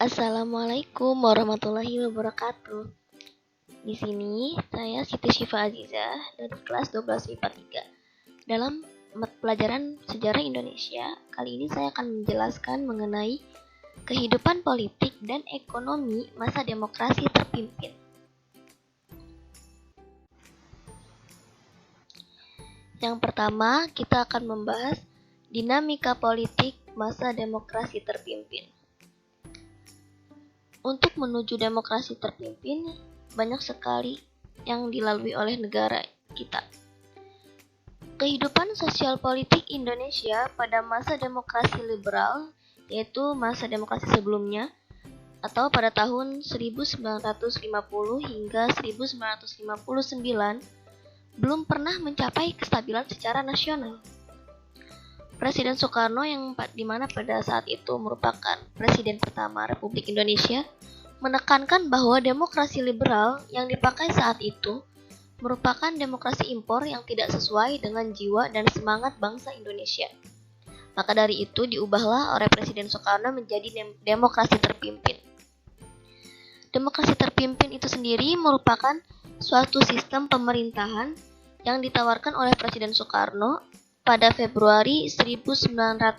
Assalamualaikum warahmatullahi wabarakatuh. Di sini saya Siti Syifa Azizah dari kelas 12 IPA 3. Dalam pelajaran sejarah Indonesia, kali ini saya akan menjelaskan mengenai kehidupan politik dan ekonomi masa demokrasi terpimpin. Yang pertama, kita akan membahas dinamika politik masa demokrasi terpimpin. Untuk menuju demokrasi terpimpin, banyak sekali yang dilalui oleh negara kita. Kehidupan sosial politik Indonesia pada masa demokrasi liberal, yaitu masa demokrasi sebelumnya, atau pada tahun 1950 hingga 1959, belum pernah mencapai kestabilan secara nasional. Presiden Soekarno yang dimana pada saat itu merupakan Presiden pertama Republik Indonesia, menekankan bahwa demokrasi liberal yang dipakai saat itu merupakan demokrasi impor yang tidak sesuai dengan jiwa dan semangat bangsa Indonesia. Maka dari itu diubahlah oleh Presiden Soekarno menjadi demokrasi terpimpin. Demokrasi terpimpin itu sendiri merupakan suatu sistem pemerintahan yang ditawarkan oleh Presiden Soekarno pada Februari 1957.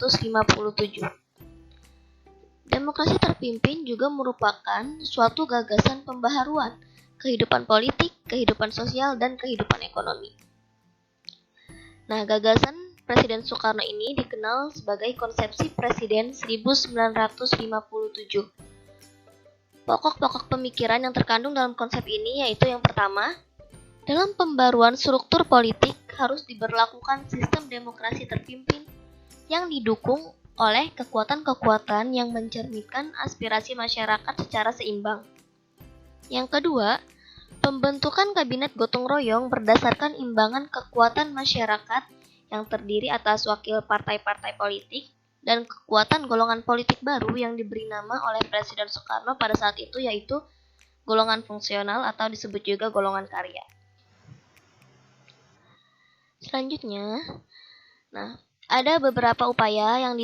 Demokrasi terpimpin juga merupakan suatu gagasan pembaharuan kehidupan politik, kehidupan sosial, dan kehidupan ekonomi. Nah, gagasan Presiden Soekarno ini dikenal sebagai konsepsi Presiden 1957. Pokok-pokok pemikiran yang terkandung dalam konsep ini yaitu yang pertama, dalam pembaruan struktur politik harus diberlakukan sistem demokrasi terpimpin yang didukung oleh kekuatan-kekuatan yang mencerminkan aspirasi masyarakat secara seimbang. Yang kedua, pembentukan kabinet gotong royong berdasarkan imbangan kekuatan masyarakat yang terdiri atas wakil partai-partai politik dan kekuatan golongan politik baru yang diberi nama oleh Presiden Soekarno pada saat itu yaitu golongan fungsional atau disebut juga golongan karya. Selanjutnya, ada beberapa upaya yang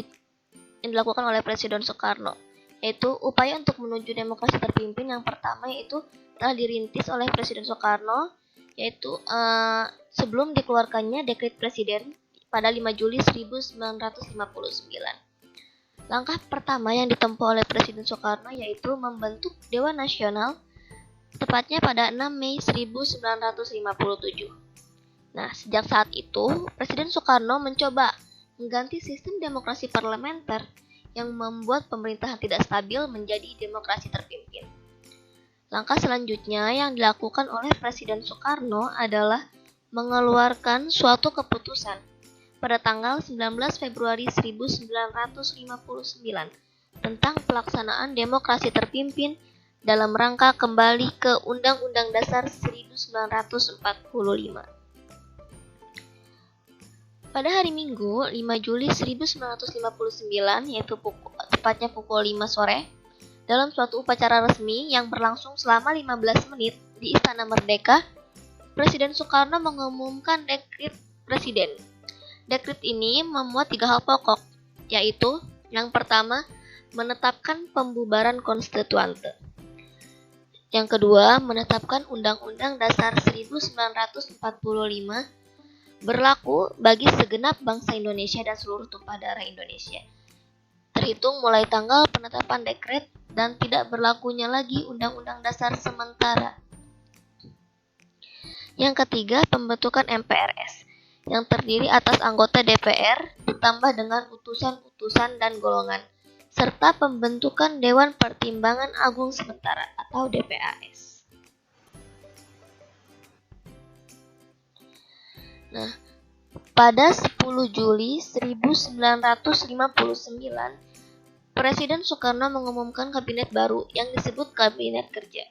dilakukan oleh Presiden Soekarno, yaitu upaya untuk menuju demokrasi terpimpin. Yang pertama yaitu telah dirintis oleh Presiden Soekarno, yaitu sebelum dikeluarkannya dekret Presiden pada 5 Juli 1959. Langkah pertama yang ditempuh oleh Presiden Soekarno yaitu membentuk Dewan Nasional, tepatnya pada 6 Mei 1957. Nah, sejak saat itu, Presiden Soekarno mencoba mengganti sistem demokrasi parlementer yang membuat pemerintahan tidak stabil menjadi demokrasi terpimpin. Langkah selanjutnya yang dilakukan oleh Presiden Soekarno adalah mengeluarkan suatu keputusan pada tanggal 19 Februari 1959 tentang pelaksanaan demokrasi terpimpin dalam rangka kembali ke Undang-Undang Dasar 1945. Pada hari Minggu, 5 Juli 1959, yaitu tepatnya pukul 5 sore, dalam suatu upacara resmi yang berlangsung selama 15 menit di Istana Merdeka, Presiden Soekarno mengumumkan dekret Presiden. Dekret ini memuat 3 hal pokok, yaitu yang pertama, menetapkan pembubaran konstituante. Yang kedua, menetapkan Undang-Undang Dasar 1945 berlaku bagi segenap bangsa Indonesia dan seluruh tumpah darah Indonesia, terhitung mulai tanggal penetapan dekret dan tidak berlakunya lagi Undang-Undang Dasar sementara. Yang ketiga, pembentukan MPRS yang terdiri atas anggota DPR ditambah dengan utusan-utusan dan golongan, serta pembentukan Dewan Pertimbangan Agung Sementara atau DPAS. Nah, pada 10 Juli 1959, Presiden Soekarno mengumumkan kabinet baru yang disebut Kabinet Kerja.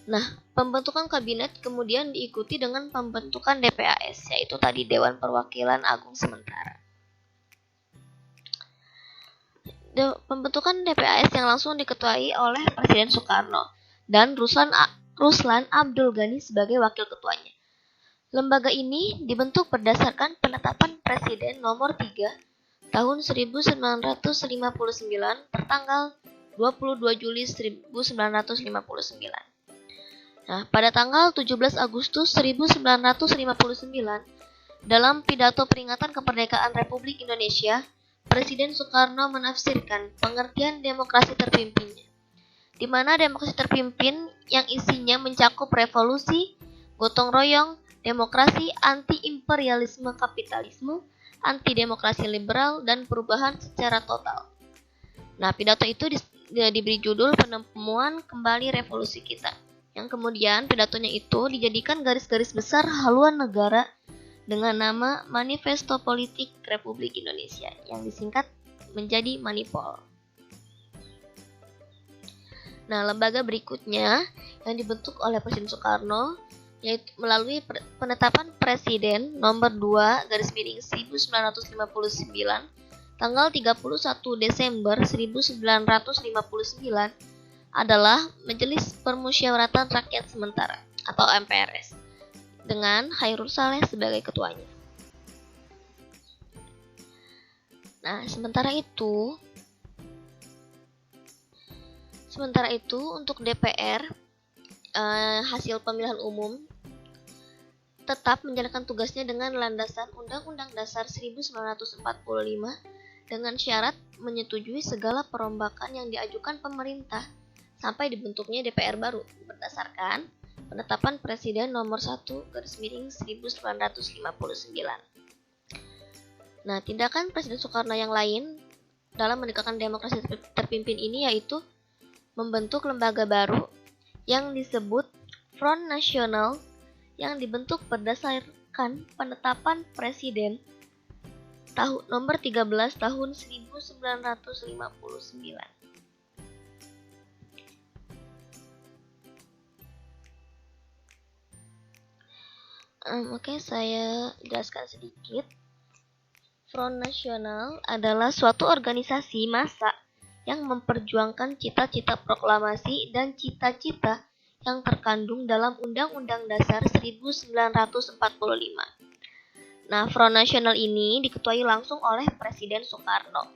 Nah, pembentukan kabinet kemudian diikuti dengan pembentukan DPAS, yaitu tadi Dewan Perwakilan Agung Sementara. Pembentukan DPAS yang langsung diketuai oleh Presiden Soekarno dan Ruslan Abdul Ghani sebagai wakil ketuanya. Lembaga ini dibentuk berdasarkan penetapan Presiden nomor 3 tahun 1959 tertanggal 22 Juli 1959. Nah, pada tanggal 17 Agustus 1959, dalam pidato peringatan kemerdekaan Republik Indonesia, Presiden Soekarno menafsirkan pengertian demokrasi terpimpinnya, di mana demokrasi terpimpin yang isinya mencakup revolusi, gotong royong, demokrasi, anti-imperialisme kapitalisme, anti-demokrasi liberal, dan perubahan secara total. Nah, pidato itu diberi judul Penemuan Kembali Revolusi Kita, yang kemudian pidatonya itu dijadikan garis-garis besar haluan negara dengan nama Manifesto Politik Republik Indonesia, yang disingkat menjadi Manipol. Nah, lembaga berikutnya yang dibentuk oleh Presiden Soekarno yaitu melalui penetapan Presiden nomor 2/1959 tanggal 31 Desember 1959 adalah Majelis Permusyawaratan Rakyat Sementara atau MPRS dengan Chairul Saleh sebagai ketuanya. Nah, sementara itu untuk DPR hasil pemilihan umum tetap menjalankan tugasnya dengan landasan Undang-Undang Dasar 1945 dengan syarat menyetujui segala perombakan yang diajukan pemerintah sampai dibentuknya DPR baru berdasarkan penetapan Presiden nomor 1/1959. Nah, tindakan Presiden Soekarno yang lain dalam menegakkan demokrasi terpimpin ini yaitu membentuk lembaga baru yang disebut Front Nasional yang dibentuk berdasarkan penetapan Presiden nomor 13 tahun 1959. Oke, saya jelaskan sedikit. Front Nasional adalah suatu organisasi massa yang memperjuangkan cita-cita proklamasi dan cita-cita yang terkandung dalam Undang-Undang Dasar 1945. Nah, Front Nasional ini diketuai langsung oleh Presiden Soekarno.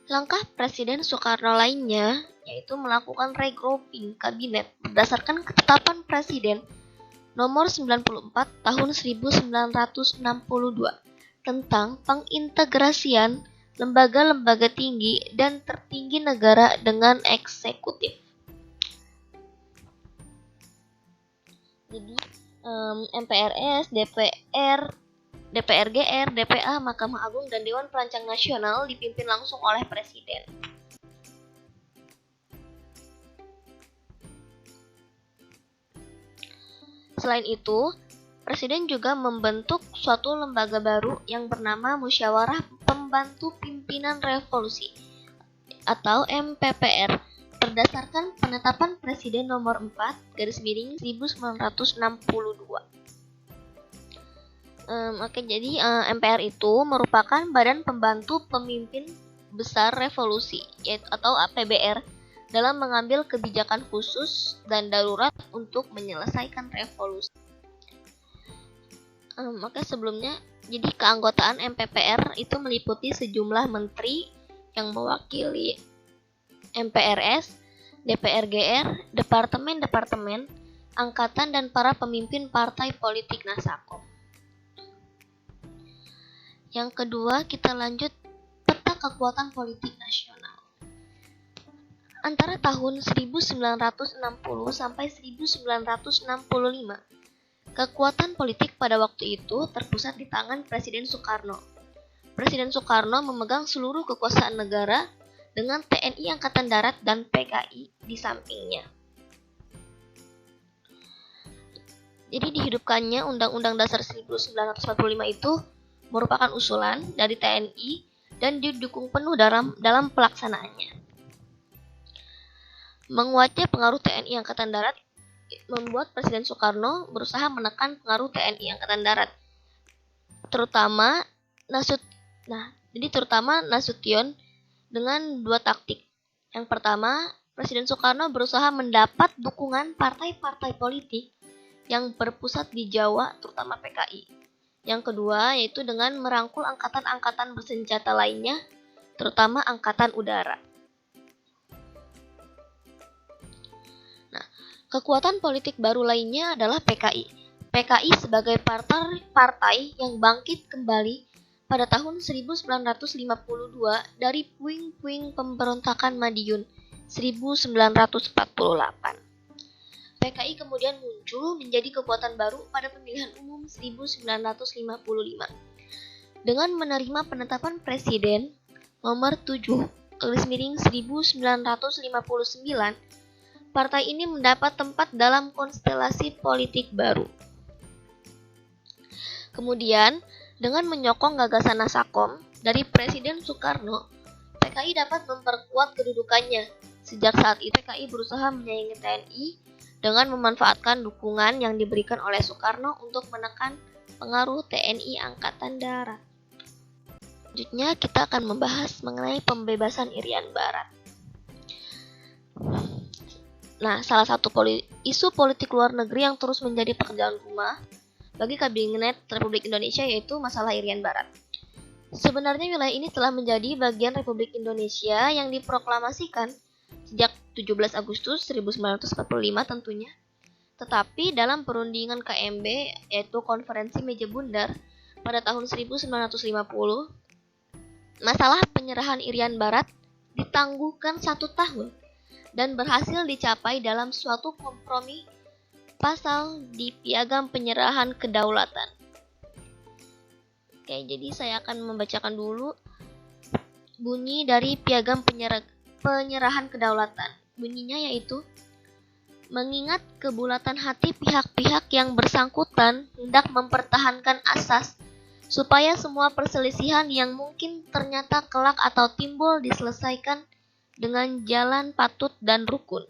Langkah Presiden Soekarno lainnya yaitu melakukan regrouping kabinet berdasarkan ketetapan Presiden nomor 94 tahun 1962 tentang pengintegrasian lembaga-lembaga tinggi dan tertinggi negara dengan eksekutif. Jadi MPRS, DPR, DPRGR, DPA, Mahkamah Agung, dan Dewan Perancang Nasional dipimpin langsung oleh Presiden. Selain itu, Presiden juga membentuk suatu lembaga baru yang bernama Musyawarah Pembantu Pimpinan Revolusi atau MPPR berdasarkan penetapan Presiden nomor 4/1962. Jadi MPR itu merupakan badan pembantu pemimpin besar revolusi atau APBR dalam mengambil kebijakan khusus dan darurat untuk menyelesaikan revolusi. Sebelumnya, jadi keanggotaan MPPR itu meliputi sejumlah menteri yang mewakili MPRS, DPRGR, departemen-departemen, angkatan, dan para pemimpin partai politik Nasakom. Yang kedua, kita lanjut peta kekuatan politik nasional. Antara tahun 1960 sampai 1965, kekuatan politik pada waktu itu terpusat di tangan Presiden Soekarno. Presiden Soekarno memegang seluruh kekuasaan negara dengan TNI Angkatan Darat dan PKI di sampingnya. Jadi dihidupkannya Undang-Undang Dasar 1945 itu merupakan usulan dari TNI dan didukung penuh dalam pelaksanaannya. Menguatnya pengaruh TNI Angkatan Darat membuat Presiden Soekarno berusaha menekan pengaruh TNI Angkatan Darat, terutama Nasution dengan dua taktik. Yang pertama, Presiden Soekarno berusaha mendapat dukungan partai-partai politik yang berpusat di Jawa, terutama PKI. Yang kedua, yaitu dengan merangkul angkatan-angkatan bersenjata lainnya, terutama Angkatan Udara. Kekuatan politik baru lainnya adalah PKI. PKI sebagai partai yang bangkit kembali pada tahun 1952 dari puing-puing pemberontakan Madiun 1948. PKI kemudian muncul menjadi kekuatan baru pada pemilihan umum 1955 dengan menerima penetapan Presiden nomor 7/1959. Partai ini mendapat tempat dalam konstelasi politik baru. Kemudian, dengan menyokong gagasan Nasakom dari Presiden Soekarno, PKI dapat memperkuat kedudukannya. Sejak saat itu, PKI berusaha menyaingi TNI dengan memanfaatkan dukungan yang diberikan oleh Soekarno untuk menekan pengaruh TNI Angkatan Darat. Selanjutnya, kita akan membahas mengenai pembebasan Irian Barat. Nah, salah satu isu politik luar negeri yang terus menjadi pekerjaan rumah bagi Kabinet Republik Indonesia yaitu masalah Irian Barat. Sebenarnya wilayah ini telah menjadi bagian Republik Indonesia yang diproklamasikan sejak 17 Agustus 1945 tentunya. Tetapi dalam perundingan KMB yaitu Konferensi Meja Bundar pada tahun 1950, masalah penyerahan Irian Barat ditangguhkan 1 tahun dan berhasil dicapai dalam suatu kompromi pasal di Piagam Penyerahan Kedaulatan. Oke, jadi saya akan membacakan dulu bunyi dari Piagam Penyerahan Kedaulatan. Bunyinya yaitu, mengingat kebulatan hati pihak-pihak yang bersangkutan hendak mempertahankan asas supaya semua perselisihan yang mungkin ternyata kelak atau timbul diselesaikan dengan jalan patut dan rukun,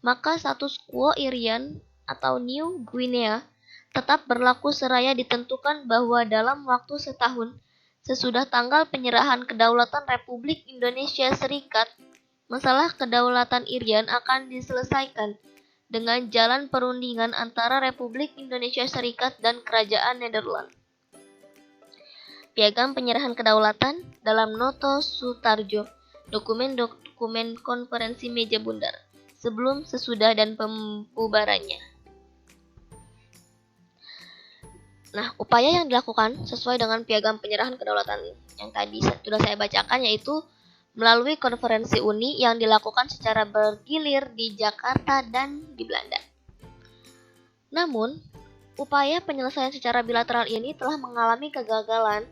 maka status quo Irian atau New Guinea tetap berlaku seraya ditentukan bahwa dalam waktu setahun sesudah tanggal penyerahan kedaulatan Republik Indonesia Serikat, masalah kedaulatan Irian akan diselesaikan dengan jalan perundingan antara Republik Indonesia Serikat dan Kerajaan Nederland. Piagam Penyerahan Kedaulatan dalam Noto Sutarjo, dokumen Konferensi Meja Bundar, sebelum, sesudah, dan pembubarannya. Nah, upaya yang dilakukan sesuai dengan Piagam Penyerahan Kedaulatan yang tadi sudah saya bacakan yaitu melalui konferensi UNI yang dilakukan secara bergilir di Jakarta dan di Belanda. Namun, upaya penyelesaian secara bilateral ini telah mengalami kegagalan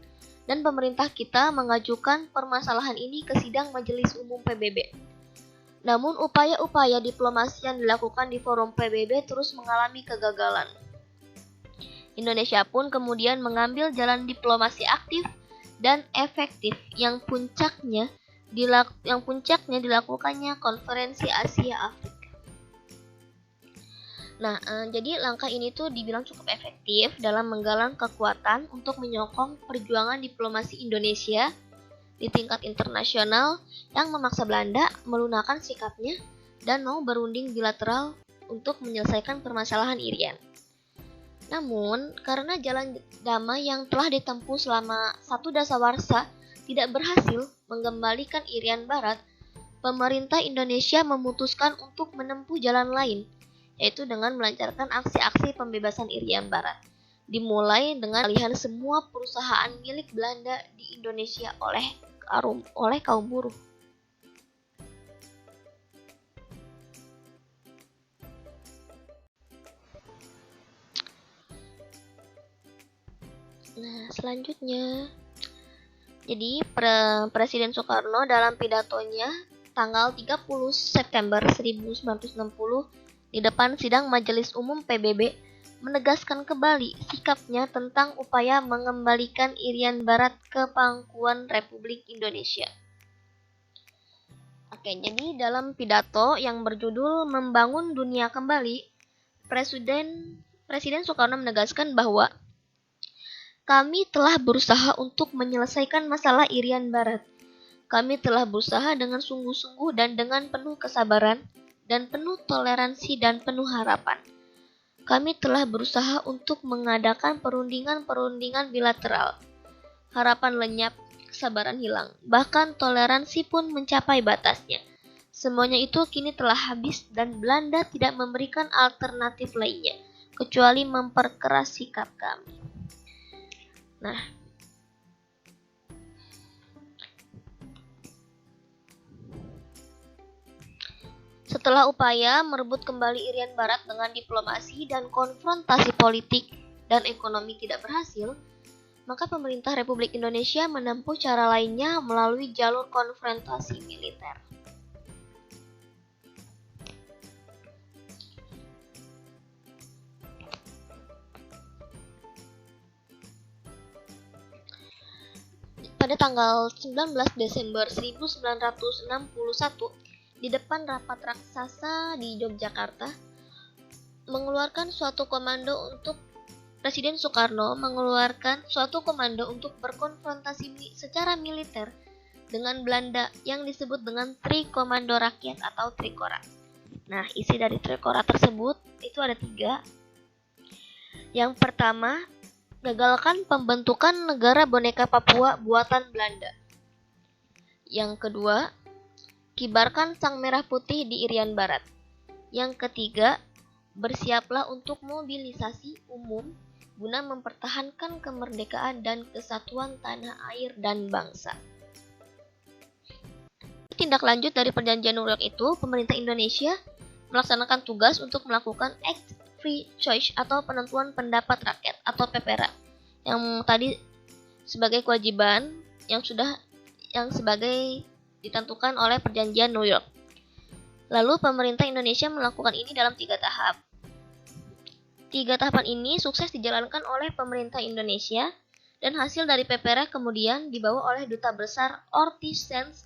dan pemerintah kita mengajukan permasalahan ini ke sidang Majelis Umum PBB. Namun, upaya-upaya diplomasi yang dilakukan di forum PBB terus mengalami kegagalan. Indonesia pun kemudian mengambil jalan diplomasi aktif dan efektif yang puncaknya dilakukannya Konferensi Asia Afrika. Nah, jadi langkah ini tuh dibilang cukup efektif dalam menggalang kekuatan untuk menyokong perjuangan diplomasi Indonesia di tingkat internasional yang memaksa Belanda melunakkan sikapnya dan mau berunding bilateral untuk menyelesaikan permasalahan Irian. Namun, karena jalan damai yang telah ditempuh selama 1 dasawarsa tidak berhasil mengembalikan Irian Barat, pemerintah Indonesia memutuskan untuk menempuh jalan lain, yaitu dengan melancarkan aksi-aksi pembebasan Irian Barat. Dimulai dengan alihan semua perusahaan milik Belanda di Indonesia oleh kaum buruh. Nah, selanjutnya, jadi Presiden Soekarno dalam pidatonya tanggal 30 September 1960 di depan sidang Majelis Umum PBB menegaskan kembali sikapnya tentang upaya mengembalikan Irian Barat ke pangkuan Republik Indonesia. Oke, jadi dalam pidato yang berjudul Membangun Dunia Kembali, Presiden Soekarno menegaskan bahwa kami telah berusaha untuk menyelesaikan masalah Irian Barat. Kami telah berusaha dengan sungguh-sungguh dan dengan penuh kesabaran dan penuh toleransi dan penuh harapan. Kami telah berusaha untuk mengadakan perundingan-perundingan bilateral. Harapan lenyap, kesabaran hilang, bahkan toleransi pun mencapai batasnya. Semuanya itu kini telah habis dan Belanda tidak memberikan alternatif lainnya kecuali memperkeras sikap kami. Nah, setelah upaya merebut kembali Irian Barat dengan diplomasi dan konfrontasi politik dan ekonomi tidak berhasil, maka pemerintah Republik Indonesia menempuh cara lainnya melalui jalur konfrontasi militer. Pada tanggal 19 Desember 1961, di depan rapat raksasa di Yogyakarta, Presiden Soekarno mengeluarkan suatu komando untuk berkonfrontasi secara militer dengan Belanda yang disebut dengan Trikomando Rakyat atau Trikora. Nah, isi dari Trikora tersebut itu ada 3. Yang pertama, gagalkan pembentukan negara boneka Papua buatan Belanda. Yang kedua, kibarkan sang merah putih di Irian Barat. Yang ketiga, bersiaplah untuk mobilisasi umum guna mempertahankan kemerdekaan dan kesatuan tanah air dan bangsa. Tindak lanjut dari perjanjian New York itu, pemerintah Indonesia melaksanakan tugas untuk melakukan Act Free Choice atau penentuan pendapat rakyat atau PPRA yang tadi sebagai kewajiban yang sebagai ditentukan oleh perjanjian New York. Lalu pemerintah Indonesia melakukan ini dalam 3 tahap. 3 tahapan ini sukses dijalankan oleh pemerintah Indonesia dan hasil dari PPRA kemudian dibawa oleh Duta Besar Ortiz Sands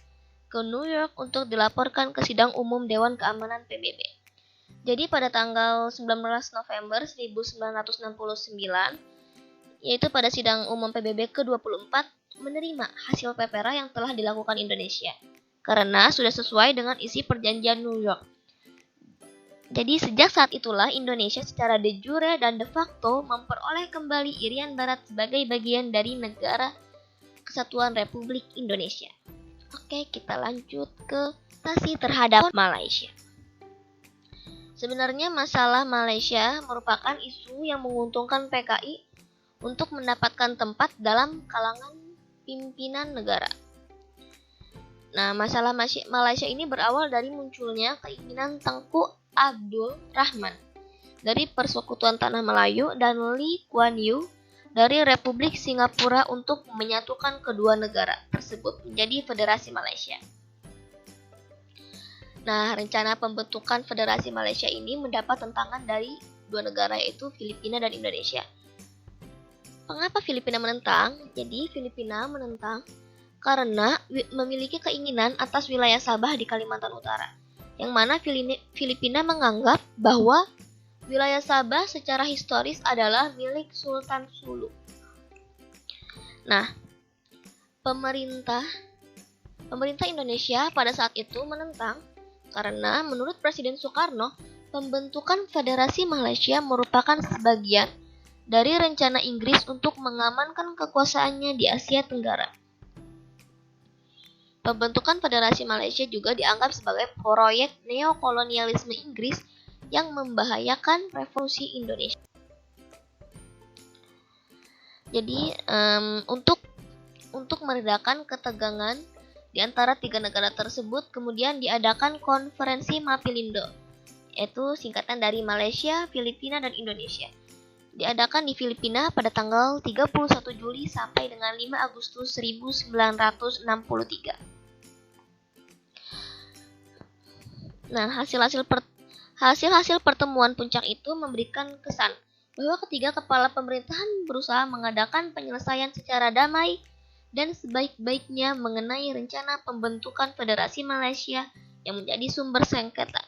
ke New York untuk dilaporkan ke Sidang Umum Dewan Keamanan PBB. Jadi pada tanggal 19 November 1969, yaitu pada Sidang Umum PBB ke-24, menerima hasil PPRA yang telah dilakukan Indonesia, karena sudah sesuai dengan isi perjanjian New York. Jadi sejak saat itulah Indonesia secara de jure dan de facto memperoleh kembali Irian Barat sebagai bagian dari Negara Kesatuan Republik Indonesia. Oke, kita lanjut ke invasi terhadap Malaysia. Sebenarnya masalah Malaysia merupakan isu yang menguntungkan PKI untuk mendapatkan tempat dalam kalangan pimpinan negara. Nah, masalah Malaysia ini berawal dari munculnya keinginan Tengku Abdul Rahman dari Persekutuan Tanah Melayu dan Lee Kuan Yew dari Republik Singapura untuk menyatukan kedua negara tersebut menjadi Federasi Malaysia. Nah, rencana pembentukan Federasi Malaysia ini mendapat tentangan dari dua negara yaitu Filipina dan Indonesia. Mengapa Filipina menentang? Jadi Filipina menentang karena memiliki keinginan atas wilayah Sabah di Kalimantan Utara, yang mana Filipina menganggap bahwa wilayah Sabah secara historis adalah milik Sultan Sulu. Nah, pemerintah Indonesia pada saat itu menentang karena menurut Presiden Soekarno, pembentukan Federasi Malaysia merupakan sebagian dari rencana Inggris untuk mengamankan kekuasaannya di Asia Tenggara. Pembentukan Federasi Malaysia juga dianggap sebagai proyek neokolonialisme Inggris yang membahayakan revolusi Indonesia. Jadi, untuk meredakan ketegangan di antara 3 negara tersebut, kemudian diadakan Konferensi Mapilindo, yaitu singkatan dari Malaysia, Filipina, dan Indonesia. Diadakan di Filipina pada tanggal 31 Juli sampai dengan 5 Agustus 1963. Nah, hasil-hasil pertemuan puncak itu memberikan kesan bahwa ketiga kepala pemerintahan berusaha mengadakan penyelesaian secara damai dan sebaik-baiknya mengenai rencana pembentukan Federasi Malaysia yang menjadi sumber sengketa.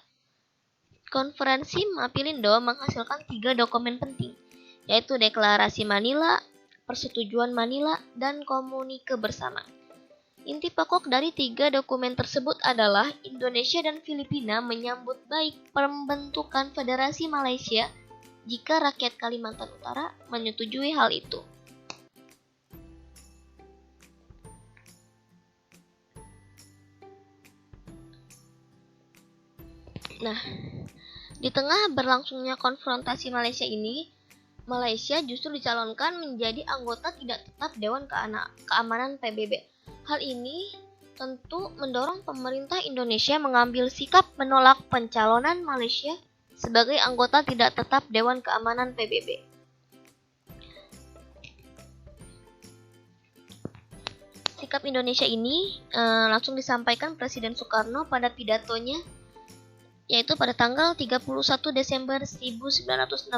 Konferensi Mapilindo menghasilkan 3 dokumen penting, yaitu Deklarasi Manila, Persetujuan Manila, dan Komunike Bersama. Inti pokok dari 3 dokumen tersebut adalah Indonesia dan Filipina menyambut baik pembentukan Federasi Malaysia jika rakyat Kalimantan Utara menyetujui hal itu. Nah, di tengah berlangsungnya konfrontasi Malaysia ini, Malaysia justru dicalonkan menjadi anggota tidak tetap Dewan Keamanan PBB. Hal ini tentu mendorong pemerintah Indonesia mengambil sikap menolak pencalonan Malaysia sebagai anggota tidak tetap Dewan Keamanan PBB. Sikap Indonesia ini langsung disampaikan Presiden Soekarno pada pidatonya, yaitu pada tanggal 31 Desember 1964.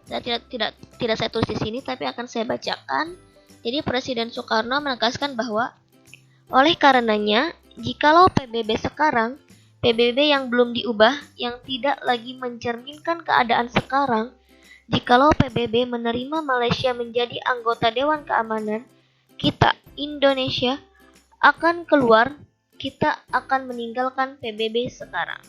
Saya tidak saya tulis di sini, tapi akan saya bacakan. Jadi Presiden Soekarno menegaskan bahwa oleh karenanya, jikalau PBB sekarang, PBB yang belum diubah, yang tidak lagi mencerminkan keadaan sekarang, jikalau PBB menerima Malaysia menjadi anggota Dewan Keamanan, kita, Indonesia, akan keluar, kita akan meninggalkan PBB sekarang.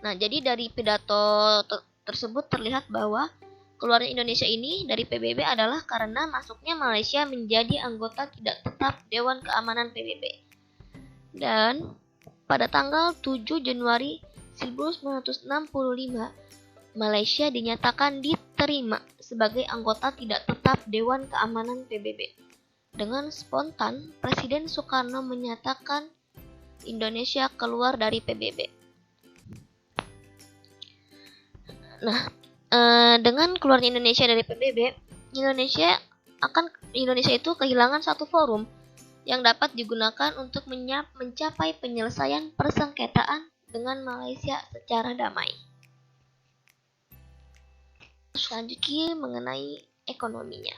Nah, jadi dari pidato tersebut terlihat bahwa keluarnya Indonesia ini dari PBB adalah karena masuknya Malaysia menjadi anggota tidak tetap Dewan Keamanan PBB. Dan pada tanggal 7 Januari 1965, Malaysia dinyatakan diterima sebagai anggota tidak tetap Dewan Keamanan PBB. Dengan spontan, Presiden Soekarno menyatakan Indonesia keluar dari PBB. Nah, dengan keluarnya Indonesia dari PBB, Indonesia itu kehilangan satu forum yang dapat digunakan untuk mencapai penyelesaian persengketaan dengan Malaysia secara damai. Selanjutnya mengenai ekonominya.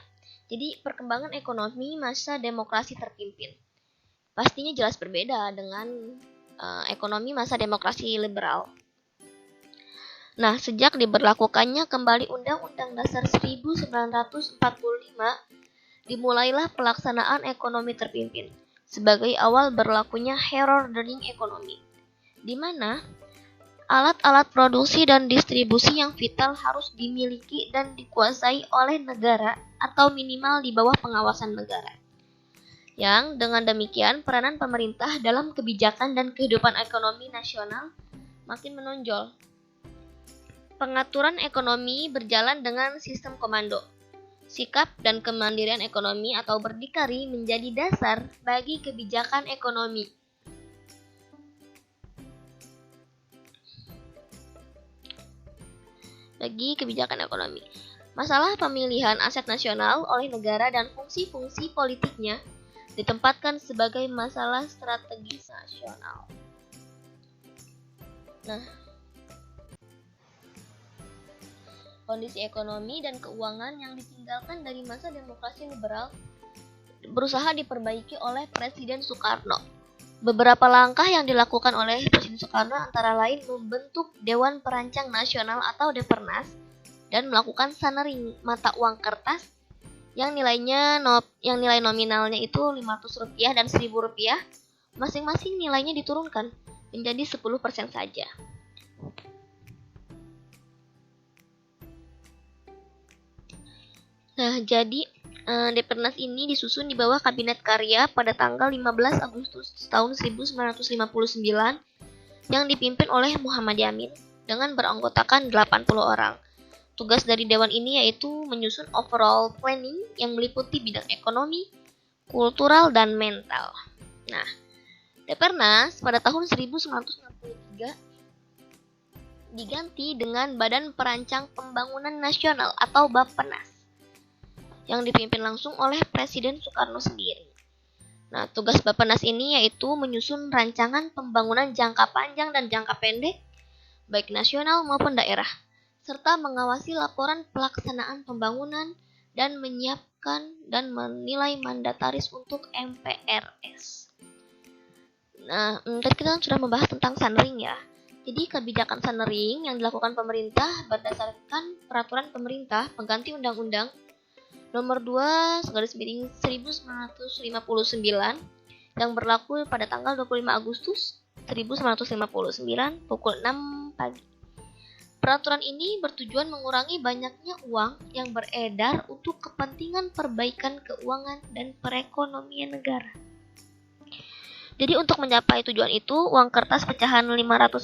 Jadi perkembangan ekonomi masa demokrasi terpimpin pastinya jelas berbeda dengan ekonomi masa demokrasi liberal. Nah, sejak diberlakukannya kembali Undang-Undang Dasar 1945, dimulailah pelaksanaan ekonomi terpimpin sebagai awal berlakunya herd-ordering ekonomi, di mana alat-alat produksi dan distribusi yang vital harus dimiliki dan dikuasai oleh negara atau minimal di bawah pengawasan negara. Yang dengan demikian peranan pemerintah dalam kebijakan dan kehidupan ekonomi nasional makin menonjol. Pengaturan ekonomi berjalan dengan sistem komando. Sikap dan kemandirian ekonomi atau berdikari menjadi dasar bagi kebijakan ekonomi. Masalah pemilihan aset nasional oleh negara dan fungsi-fungsi politiknya ditempatkan sebagai masalah strategis nasional. Nah, kondisi ekonomi dan keuangan yang ditinggalkan dari masa demokrasi liberal berusaha diperbaiki oleh Presiden Soekarno. Beberapa langkah yang dilakukan oleh Presiden Soekarno antara lain membentuk Dewan Perancang Nasional atau Depernas dan melakukan sanering mata uang kertas yang nilai nominalnya itu Rp500 dan Rp1.000, masing-masing nilainya diturunkan menjadi 10% saja. Nah, jadi Depernas ini disusun di bawah Kabinet Karya pada tanggal 15 Agustus tahun 1959 yang dipimpin oleh Muhammad Yamin dengan beranggotakan 80 orang. Tugas dari dewan ini yaitu menyusun overall planning yang meliputi bidang ekonomi, kultural, dan mental. Nah, Depernas pada tahun 1963 diganti dengan Badan Perancang Pembangunan Nasional atau Bappenas, yang dipimpin langsung oleh Presiden Soekarno sendiri. Nah, tugas Bappenas ini yaitu menyusun rancangan pembangunan jangka panjang dan jangka pendek, baik nasional maupun daerah, serta mengawasi laporan pelaksanaan pembangunan dan menyiapkan dan menilai mandataris untuk MPRS. Nah, tadi kita sudah membahas tentang sanering ya. Jadi kebijakan sanering yang dilakukan pemerintah berdasarkan peraturan pemerintah pengganti Undang-Undang Nomor 2/1959 yang berlaku pada tanggal 25 Agustus 1959 pukul 6 pagi. Peraturan ini bertujuan mengurangi banyaknya uang yang beredar untuk kepentingan perbaikan keuangan dan perekonomian negara. Jadi untuk mencapai tujuan itu, uang kertas pecahan Rp500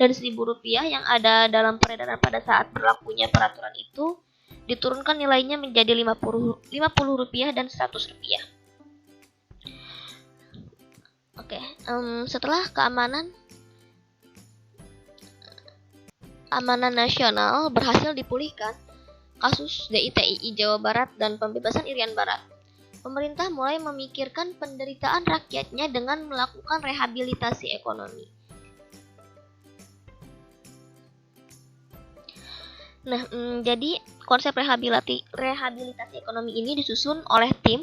dan Rp1.000 yang ada dalam peredaran pada saat berlakunya peraturan itu diturunkan nilainya menjadi Rp50 dan Rp100. Oke, setelah keamanan nasional berhasil dipulihkan, kasus DITII Jawa Barat dan pembebasan Irian Barat, pemerintah mulai memikirkan penderitaan rakyatnya dengan melakukan rehabilitasi ekonomi. Nah, jadi konsep rehabilitasi ekonomi ini disusun oleh tim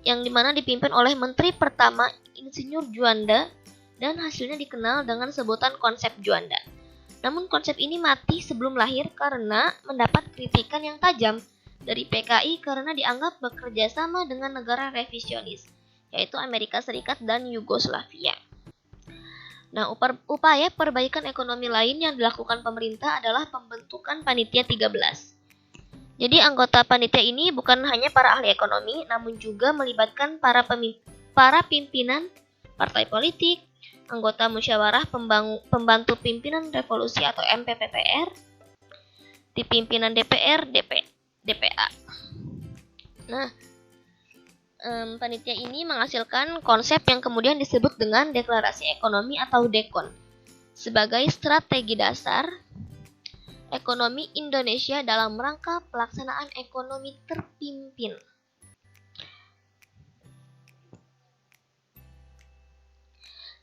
yang dimana dipimpin oleh Menteri Pertama Insinyur Juanda dan hasilnya dikenal dengan sebutan konsep Juanda. Namun konsep ini mati sebelum lahir karena mendapat kritikan yang tajam dari PKI karena dianggap bekerja sama dengan negara revisionis, yaitu Amerika Serikat dan Yugoslavia. Nah, upaya perbaikan ekonomi lain yang dilakukan pemerintah adalah pembentukan Panitia 13. Jadi anggota panitia ini bukan hanya para ahli ekonomi, namun juga melibatkan para pimpinan partai politik, anggota musyawarah pembantu pimpinan revolusi atau MPPPR, di pimpinan DPR, DPA. Nah, panitia ini menghasilkan konsep yang kemudian disebut dengan Deklarasi Ekonomi atau DEKON sebagai strategi dasar ekonomi Indonesia dalam rangka pelaksanaan ekonomi terpimpin.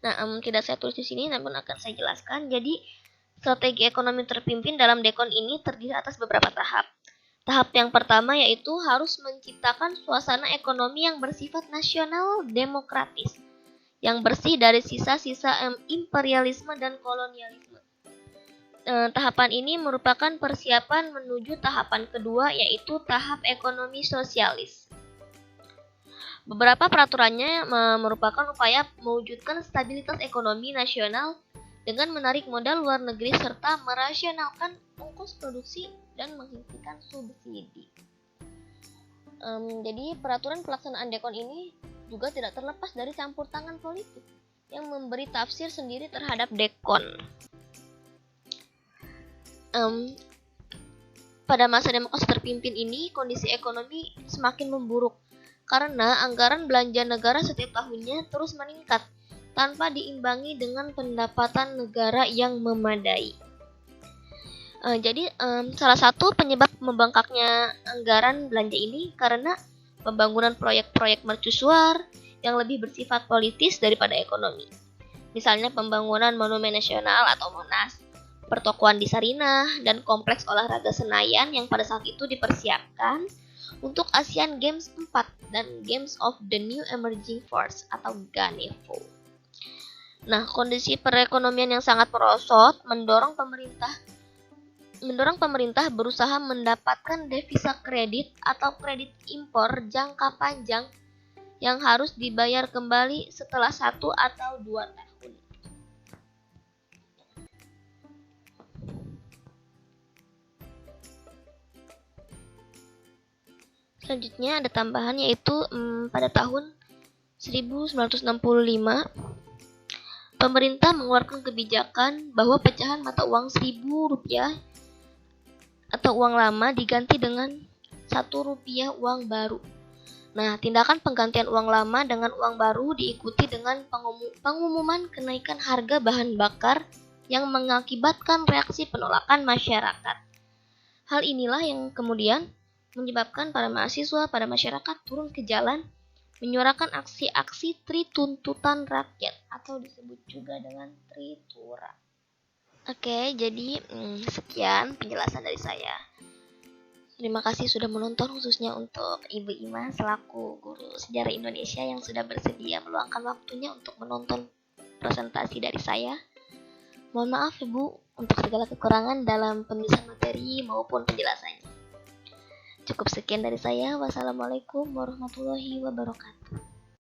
Nah, tidak saya tulis di sini, namun akan saya jelaskan. Jadi, strategi ekonomi terpimpin dalam DEKON ini terdiri atas beberapa tahap. Tahap yang pertama yaitu harus menciptakan suasana ekonomi yang bersifat nasional demokratis, yang bersih dari sisa-sisa imperialisme dan kolonialisme. Tahapan ini merupakan persiapan menuju tahapan kedua yaitu tahap ekonomi sosialis. Beberapa peraturannya merupakan upaya mewujudkan stabilitas ekonomi nasional dengan menarik modal luar negeri serta merasionalkan ongkos produksi dan menghentikan subsidi. Jadi peraturan pelaksanaan DEKON ini juga tidak terlepas dari campur tangan politik yang memberi tafsir sendiri terhadap DEKON. Pada masa demokrasi terpimpin ini, kondisi ekonomi semakin memburuk karena anggaran belanja negara setiap tahunnya terus meningkat tanpa diimbangi dengan pendapatan negara yang memadai. Jadi salah satu penyebab membengkaknya anggaran belanja ini karena pembangunan proyek-proyek mercusuar yang lebih bersifat politis daripada ekonomi. Misalnya pembangunan Monumen Nasional atau Monas, pertokoan di Sarinah, dan kompleks olahraga Senayan yang pada saat itu dipersiapkan untuk Asian Games 4 dan Games of the New Emerging Force atau GANEFO. Nah, kondisi perekonomian yang sangat merosot mendorong pemerintah berusaha mendapatkan devisa kredit atau kredit impor jangka panjang yang harus dibayar kembali setelah 1 atau 2 tahun. Selanjutnya ada tambahan yaitu pada tahun 1965 pemerintah mengeluarkan kebijakan bahwa pecahan mata uang Rp1.000 atau uang lama diganti dengan Rp1 uang baru. Nah, tindakan penggantian uang lama dengan uang baru diikuti dengan pengumuman kenaikan harga bahan bakar yang mengakibatkan reaksi penolakan masyarakat. Hal inilah yang kemudian menyebabkan para mahasiswa, pada masyarakat turun ke jalan menyuarakan aksi-aksi Trituntutan Rakyat atau disebut juga dengan Tritura. Oke, jadi sekian penjelasan dari saya. Terima kasih sudah menonton, khususnya untuk Ibu Ima selaku guru sejarah Indonesia yang sudah bersedia meluangkan waktunya untuk menonton presentasi dari saya. Mohon maaf Ibu untuk segala kekurangan dalam penulisan materi maupun penjelasannya. Cukup sekian dari saya. Wassalamualaikum warahmatullahi wabarakatuh.